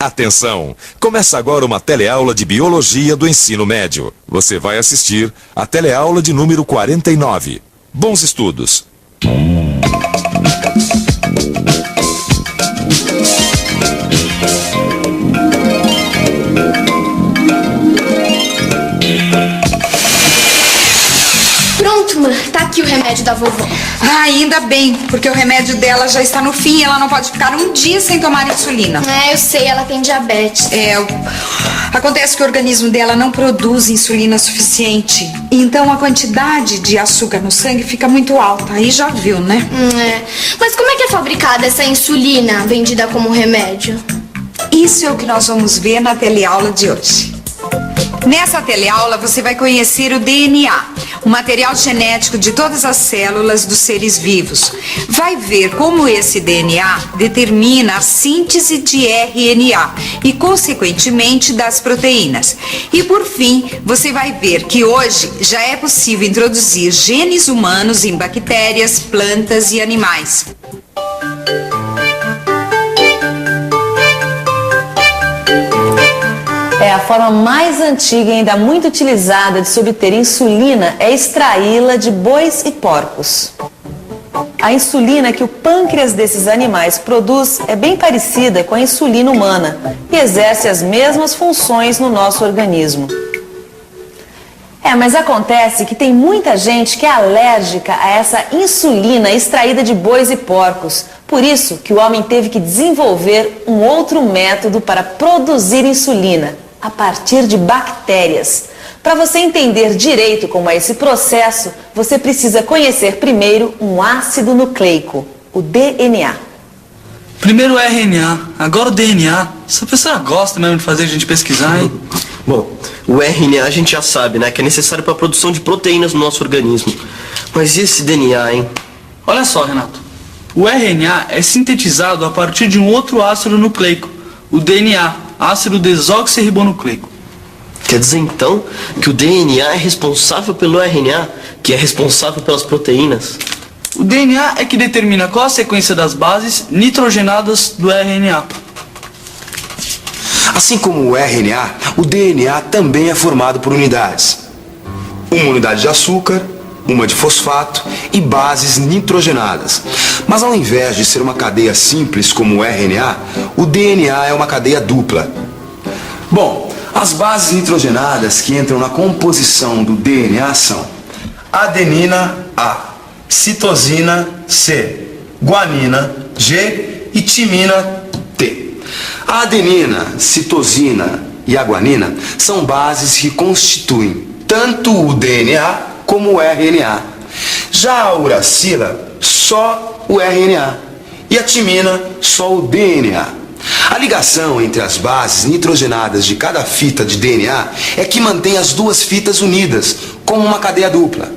Atenção! Começa agora uma teleaula de Biologia do Ensino Médio. Você vai assistir a teleaula de número 49. Bons estudos! Pronto, mãe. Tá aqui o remédio da vovó. Ah, ainda bem, porque o remédio dela já está no fim e ela não pode ficar um dia sem tomar insulina. É, eu sei, ela tem diabetes. Acontece que o organismo dela não produz insulina suficiente. Então a quantidade de açúcar no sangue fica muito alta. Aí já viu, né? Mas como é que é fabricada essa insulina vendida como remédio? Isso é o que nós vamos ver na teleaula de hoje. Nessa teleaula você vai conhecer o DNA, o material genético de todas as células dos seres vivos. Vai ver como esse DNA determina a síntese de RNA e, consequentemente, das proteínas. E, por fim, você vai ver que hoje já é possível introduzir genes humanos em bactérias, plantas e animais. A forma mais antiga e ainda muito utilizada de se obter insulina é extraí-la de bois e porcos. A insulina que o pâncreas desses animais produz é bem parecida com a insulina humana e exerce as mesmas funções no nosso organismo. Mas acontece que tem muita gente que é alérgica a essa insulina extraída de bois e porcos. Por isso que o homem teve que desenvolver um outro método para produzir insulina, a partir de bactérias. Para você entender direito como é esse processo, você precisa conhecer primeiro um ácido nucleico, o DNA. Primeiro o RNA, agora o DNA. Essa pessoa gosta mesmo de fazer a gente pesquisar, hein? Bom, o RNA a gente já sabe, né, que é necessário para a produção de proteínas no nosso organismo. Mas e esse DNA, hein? Olha só, Renato. O RNA é sintetizado a partir de um outro ácido nucleico, o DNA, ácido desoxirribonucleico. Quer dizer, então, que o DNA é responsável pelo RNA, que é responsável pelas proteínas? O DNA é que determina qual a sequência das bases nitrogenadas do RNA. Assim como o RNA, o DNA também é formado por unidades. Uma unidade de açúcar, uma de fosfato e bases nitrogenadas. Mas ao invés de ser uma cadeia simples como o RNA, o DNA é uma cadeia dupla. Bom, as bases nitrogenadas que entram na composição do DNA são adenina A, citosina C, guanina G e timina T. A adenina, citosina e a guanina são bases que constituem tanto o DNA como o RNA. Já a uracila, só o RNA. E a timina, só o DNA. A ligação entre as bases nitrogenadas de cada fita de DNA é que mantém as duas fitas unidas, como uma cadeia dupla.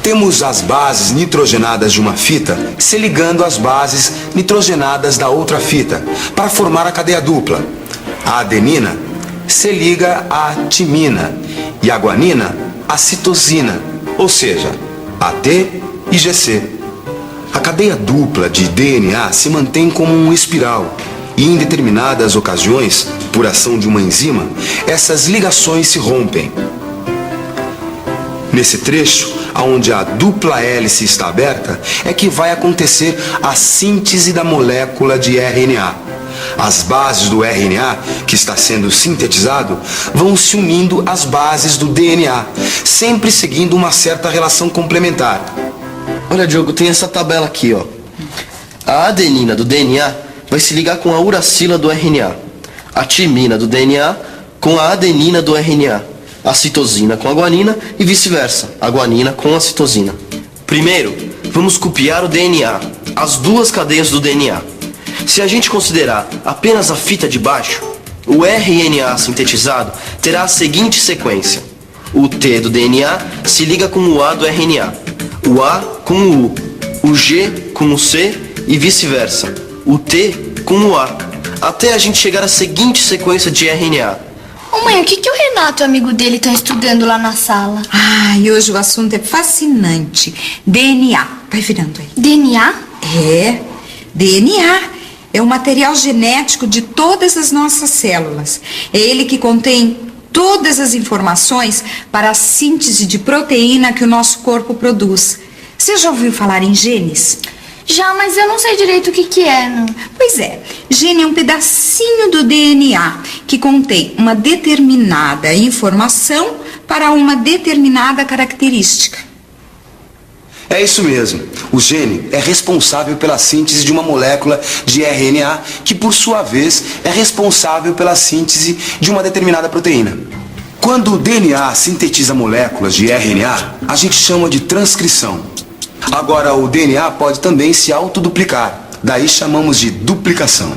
Temos as bases nitrogenadas de uma fita se ligando às bases nitrogenadas da outra fita, para formar a cadeia dupla. A adenina se liga à timina e a guanina à citosina, ou seja, AT e GC. A cadeia dupla de DNA se mantém como uma espiral e em determinadas ocasiões, por ação de uma enzima, essas ligações se rompem. Nesse trecho, onde a dupla hélice está aberta, é que vai acontecer a síntese da molécula de RNA. As bases do RNA, que está sendo sintetizado, vão se unindo às bases do DNA, sempre seguindo uma certa relação complementar. Olha, Diogo, tem essa tabela aqui, ó. A adenina do DNA vai se ligar com a uracila do RNA, a timina do DNA com a adenina do RNA, a citosina com a guanina e vice-versa, a guanina com a citosina. Primeiro, vamos copiar o DNA, as duas cadeias do DNA. Se a gente considerar apenas a fita de baixo, o RNA sintetizado terá a seguinte sequência. O T do DNA se liga com o A do RNA, o A com o U, o G com o C e vice-versa, o T com o A, até a gente chegar à seguinte sequência de RNA. Ô mãe, o que o Renato e o amigo dele estão estudando lá na sala? E hoje o assunto é fascinante. DNA. Vai virando aí. DNA? DNA. é o material genético de todas as nossas células. É ele que contém todas as informações para a síntese de proteína que o nosso corpo produz. Você já ouviu falar em genes? Já, mas eu não sei direito o que é, não. Pois é, gene é um pedacinho do DNA que contém uma determinada informação para uma determinada característica. É isso mesmo. O gene é responsável pela síntese de uma molécula de RNA, que por sua vez é responsável pela síntese de uma determinada proteína. Quando o DNA sintetiza moléculas de RNA, a gente chama de transcrição. Agora, o DNA pode também se autoduplicar, daí chamamos de duplicação.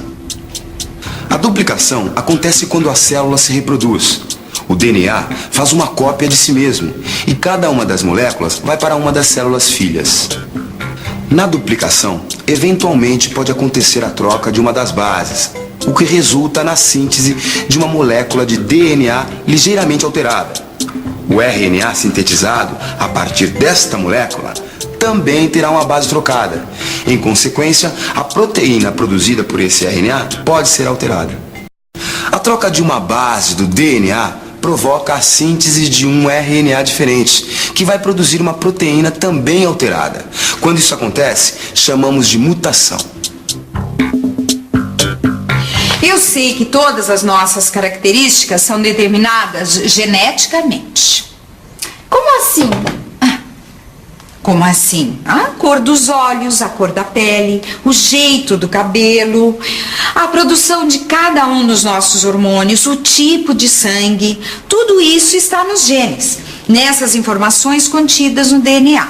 A duplicação acontece quando a célula se reproduz. O DNA faz uma cópia de si mesmo e cada uma das moléculas vai para uma das células filhas. Na duplicação, eventualmente pode acontecer a troca de uma das bases, o que resulta na síntese de uma molécula de DNA ligeiramente alterada. O RNA sintetizado a partir desta molécula também terá uma base trocada. Em consequência, a proteína produzida por esse RNA pode ser alterada. A troca de uma base do DNA provoca a síntese de um RNA diferente, que vai produzir uma proteína também alterada. Quando isso acontece, chamamos de mutação. Eu sei que todas as nossas características são determinadas geneticamente. Como assim? Como assim? A cor dos olhos, a cor da pele, o jeito do cabelo, a produção de cada um dos nossos hormônios, o tipo de sangue, tudo isso está nos genes, nessas informações contidas no DNA.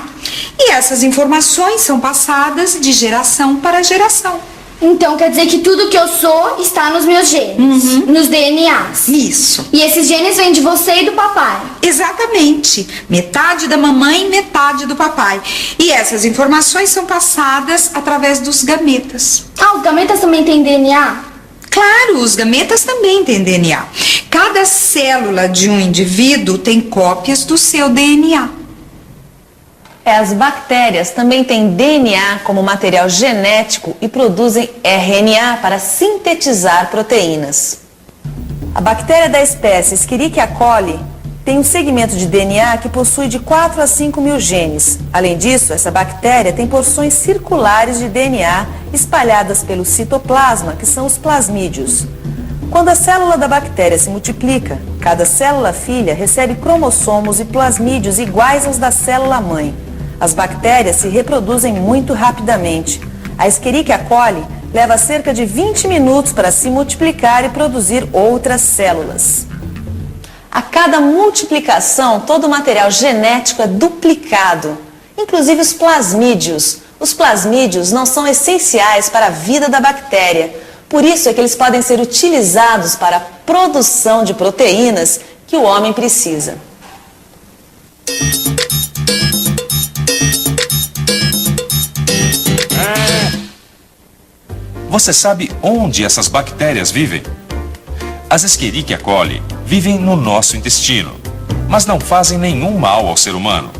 E essas informações são passadas de geração para geração. Então quer dizer que tudo que eu sou está nos meus genes, nos DNAs. Isso. E esses genes vêm de você e do papai. Exatamente. Metade da mamãe, metade do papai. E essas informações são passadas através dos gametas. Ah, os gametas também têm DNA? Claro, os gametas também têm DNA. Cada célula de um indivíduo tem cópias do seu DNA. As bactérias também têm DNA como material genético e produzem RNA para sintetizar proteínas. A bactéria da espécie Escherichia coli tem um segmento de DNA que possui de 4 a 5 mil genes. Além disso, essa bactéria tem porções circulares de DNA espalhadas pelo citoplasma, que são os plasmídios. Quando a célula da bactéria se multiplica, cada célula filha recebe cromossomos e plasmídios iguais aos da célula mãe. As bactérias se reproduzem muito rapidamente. A Escherichia coli leva cerca de 20 minutos para se multiplicar e produzir outras células. A cada multiplicação, todo o material genético é duplicado, inclusive os plasmídios. Os plasmídios não são essenciais para a vida da bactéria, por isso é que eles podem ser utilizados para a produção de proteínas que o homem precisa. Você sabe onde essas bactérias vivem? As Escherichia coli vivem no nosso intestino, mas não fazem nenhum mal ao ser humano.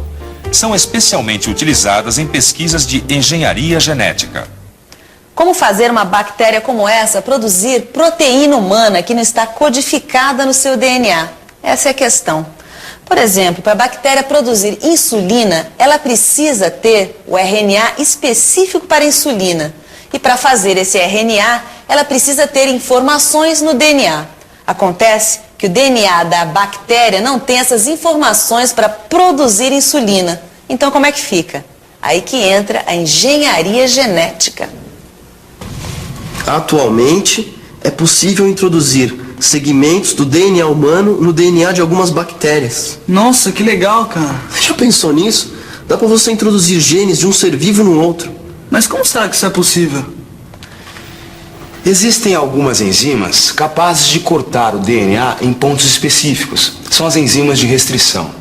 São especialmente utilizadas em pesquisas de engenharia genética. Como fazer uma bactéria como essa produzir proteína humana que não está codificada no seu DNA? Essa é a questão. Por exemplo, para a bactéria produzir insulina, ela precisa ter o RNA específico para a insulina. E para fazer esse RNA, ela precisa ter informações no DNA. Acontece que o DNA da bactéria não tem essas informações para produzir insulina. Então como é que fica? Aí que entra a engenharia genética. Atualmente, é possível introduzir segmentos do DNA humano no DNA de algumas bactérias. Nossa, que legal, cara. Já pensou nisso? Dá pra você introduzir genes de um ser vivo no outro. Mas como será que isso é possível? Existem algumas enzimas capazes de cortar o DNA em pontos específicos. São as enzimas de restrição.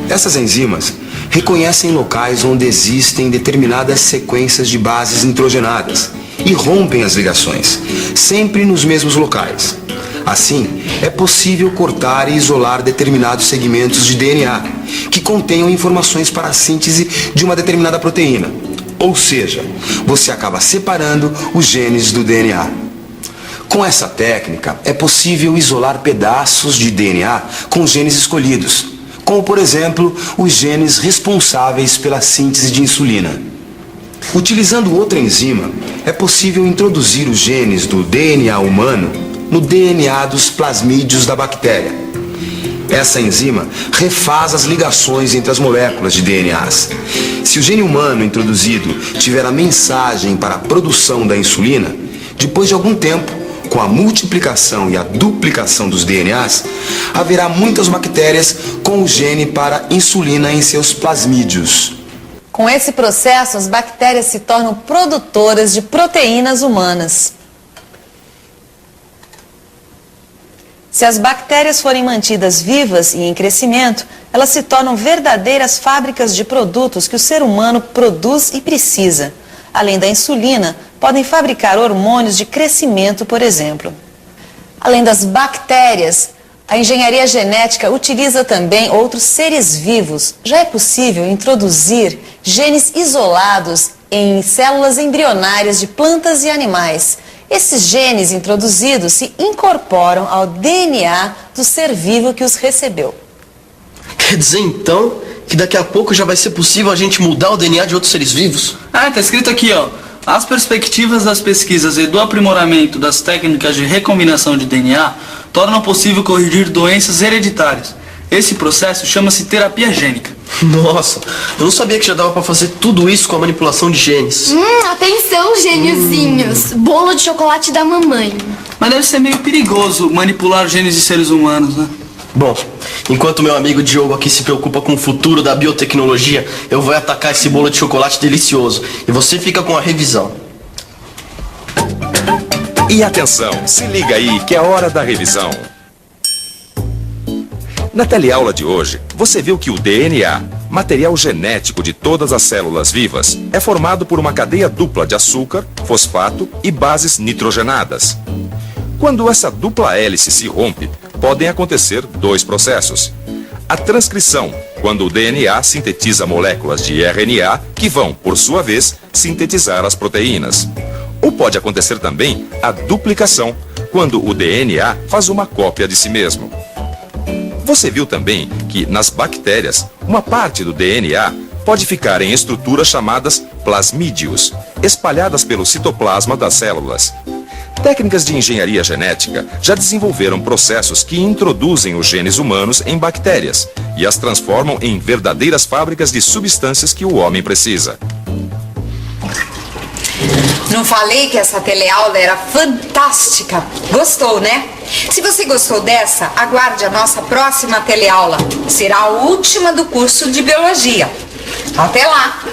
Essas enzimas reconhecem locais onde existem determinadas sequências de bases nitrogenadas e rompem as ligações, sempre nos mesmos locais. Assim, é possível cortar e isolar determinados segmentos de DNA que contenham informações para a síntese de uma determinada proteína. Ou seja, você acaba separando os genes do DNA. Com essa técnica, é possível isolar pedaços de DNA com os genes escolhidos, como por exemplo, os genes responsáveis pela síntese de insulina. Utilizando outra enzima, é possível introduzir os genes do DNA humano no DNA dos plasmídeos da bactéria. Essa enzima refaz as ligações entre as moléculas de DNAs. Se o gene humano introduzido tiver a mensagem para a produção da insulina, depois de algum tempo, com a multiplicação e a duplicação dos DNAs, haverá muitas bactérias com o gene para insulina em seus plasmídeos. Com esse processo, as bactérias se tornam produtoras de proteínas humanas. Se as bactérias forem mantidas vivas e em crescimento, elas se tornam verdadeiras fábricas de produtos que o ser humano produz e precisa. Além da insulina, podem fabricar hormônios de crescimento, por exemplo. Além das bactérias, a engenharia genética utiliza também outros seres vivos. Já é possível introduzir genes isolados em células embrionárias de plantas e animais. Esses genes introduzidos se incorporam ao DNA do ser vivo que os recebeu. Quer dizer, então, que daqui a pouco já vai ser possível a gente mudar o DNA de outros seres vivos? Ah, tá escrito aqui, ó. As perspectivas das pesquisas e do aprimoramento das técnicas de recombinação de DNA tornam possível corrigir doenças hereditárias. Esse processo chama-se terapia gênica. Nossa, eu não sabia que já dava pra fazer tudo isso com a manipulação de genes. Atenção, gêniozinhos. Bolo de chocolate da mamãe. Mas deve ser meio perigoso manipular genes de seres humanos, né? Bom, enquanto meu amigo Diogo aqui se preocupa com o futuro da biotecnologia, eu vou atacar esse bolo de chocolate delicioso. E você fica com a revisão. E atenção, se liga aí que é hora da revisão. Na teleaula de hoje, você viu que o DNA, material genético de todas as células vivas, é formado por uma cadeia dupla de açúcar, fosfato e bases nitrogenadas. Quando essa dupla hélice se rompe, podem acontecer dois processos. A transcrição, quando o DNA sintetiza moléculas de RNA que vão, por sua vez, sintetizar as proteínas. Ou pode acontecer também a duplicação, quando o DNA faz uma cópia de si mesmo. Você viu também que, nas bactérias, uma parte do DNA pode ficar em estruturas chamadas plasmídeos, espalhadas pelo citoplasma das células. Técnicas de engenharia genética já desenvolveram processos que introduzem os genes humanos em bactérias e as transformam em verdadeiras fábricas de substâncias que o homem precisa. Não falei que essa teleaula era fantástica? Gostou, né? Se você gostou dessa, aguarde a nossa próxima teleaula. Será a última do curso de Biologia. Até lá!